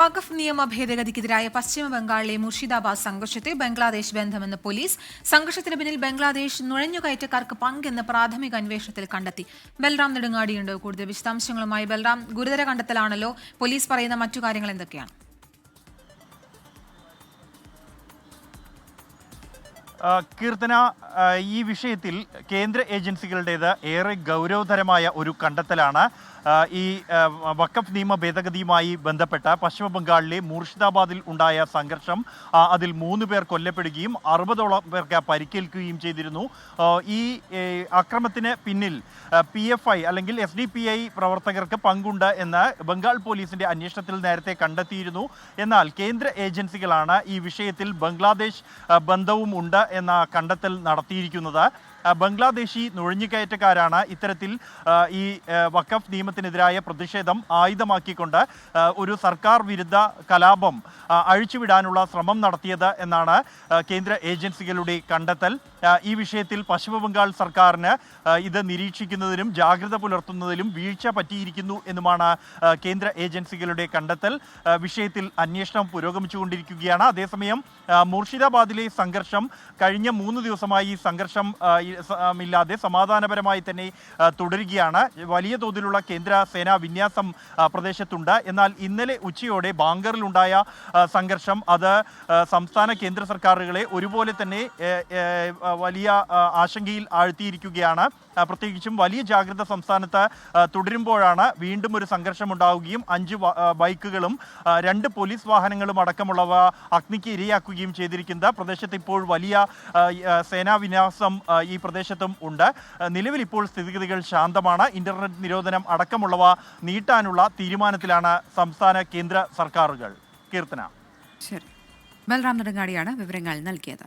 വഖഫ് നിയമ ഭേദഗതിക്കെതിരായ പശ്ചിമ ബംഗാളിലെ മുർഷിദാബാദ് സംഘർഷത്തെ ബംഗ്ലാദേശ് ബന്ധമെന്ന് പോലീസ്. സംഘർഷത്തിന് പിന്നിൽ ബംഗ്ലാദേശ് നുഴഞ്ഞുകയറ്റക്കാർക്ക് പങ്കെന്ന് പ്രാഥമിക അന്വേഷണത്തിൽ കണ്ടെത്തി. ബൽറാം നെടുങ്ങാടിയുണ്ട് കൂടുതൽ വിശദാംശങ്ങളുമായി. ബൽറാം, ഗുരുതര കണ്ടെത്തലാണല്ലോ. പോലീസ് പറയുന്ന മറ്റു കാര്യങ്ങൾ എന്തൊക്കെയാണ്? കീർത്തന, ഈ വിഷയത്തിൽ കേന്ദ്ര ഏജൻസികളുടേത് ഏറെ ഗൗരവതരമായ ഒരു കണ്ടെത്തലാണ്. ഈ വഖഫ് നിയമ ഭേദഗതിയുമായി ബന്ധപ്പെട്ട പശ്ചിമ ബംഗാളിലെ മുർഷിദാബാദിൽ ഉണ്ടായ സംഘർഷം, അതിൽ 3 പേർ കൊല്ലപ്പെടുകയും 60ഓളം പേർക്ക് പരിക്കേൽക്കുകയും ചെയ്തിരുന്നു. ഈ അക്രമത്തിന് പിന്നിൽ PFI അല്ലെങ്കിൽ SDPI പ്രവർത്തകർക്ക് പങ്കുണ്ട് എന്ന് ബംഗാൾ പോലീസിന്റെ അന്വേഷണത്തിൽ നേരത്തെ കണ്ടെത്തിയിരുന്നു. എന്നാൽ കേന്ദ്ര ഏജൻസികളാണ് ഈ വിഷയത്തിൽ ബംഗ്ലാദേശ് ബന്ധവും ഉണ്ട് എന്ന കണ്ടെത്തൽ നടത്തിയിരിക്കുന്നത്. ബംഗ്ലാദേശി നുഴഞ്ഞുകയറ്റക്കാരാണ് ഇത്തരത്തിൽ ഈ വഖഫ് നിയമത്തിനെതിരായ പ്രതിഷേധം ആയുധമാക്കിക്കൊണ്ട് ഒരു സർക്കാർ വിരുദ്ധ കലാപം അഴിച്ചുവിടാനുള്ള ശ്രമം നടത്തിയത് എന്നാണ് കേന്ദ്ര ഏജൻസികളുടെ കണ്ടെത്തൽ. ഈ വിഷയത്തിൽ പശ്ചിമ ബംഗാൾ സർക്കാരിന് ഇത് നിരീക്ഷിക്കുന്നതിനും ജാഗ്രത പുലർത്തുന്നതിലും വീഴ്ച പറ്റിയിരിക്കുന്നു എന്നുമാണ് കേന്ദ്ര ഏജൻസികളുടെ കണ്ടെത്തൽ. വിഷയത്തിൽ അന്വേഷണം പുരോഗമിച്ചുകൊണ്ടിരിക്കുകയാണ്. അതേസമയം മുർഷിദാബാദിലെ സംഘർഷം കഴിഞ്ഞ 3 ദിവസമായി ഈ സംഘർഷം ഇല്ലാതെ സമാധാനപരമായി തന്നെ തുടരുകയാണ്. വലിയ തോതിലുള്ള കേന്ദ്ര സേനാ വിന്യാസം പ്രദേശത്തുണ്ട്. എന്നാൽ ഇന്നലെ ഉച്ചയോടെ ബാങ്കറിലുണ്ടായ സംഘർഷം അത് സംസ്ഥാന കേന്ദ്ര സർക്കാരുകളെ ഒരുപോലെ തന്നെ വലിയ ആശങ്കയിൽ ആഴ്ത്തിയിരിക്കുകയാണ്. പ്രത്യേകിച്ചും വലിയ ജാഗ്രത സംസ്ഥാനത്ത് തുടരുമ്പോഴാണ് വീണ്ടും ഒരു സംഘർഷമുണ്ടാവുകയും 5 ബൈക്കുകളും 2 പോലീസ് വാഹനങ്ങളും അടക്കമുള്ളവ അഗ്നിക്ക് ഇരയാക്കുകയും ചെയ്തിരിക്കുന്നത്. പ്രദേശത്ത് ഇപ്പോൾ വലിയ സേനാ വിന്യാസം ഈ പ്രദേശത്തും ഉണ്ട്. നിലവിൽ ഇപ്പോൾ സ്ഥിതിഗതികൾ ശാന്തമാണ്. ഇന്റർനെറ്റ് നിരോധനം അടക്കമുള്ളവ നീട്ടാനുള്ള തീരുമാനത്തിലാണ് സംസ്ഥാന കേന്ദ്ര സർക്കാരുകൾ. കീർത്തന. ശരി, ബൽറാം നെടുങ്ങാടിയാണ് വിവരങ്ങൾ നൽകിയത്.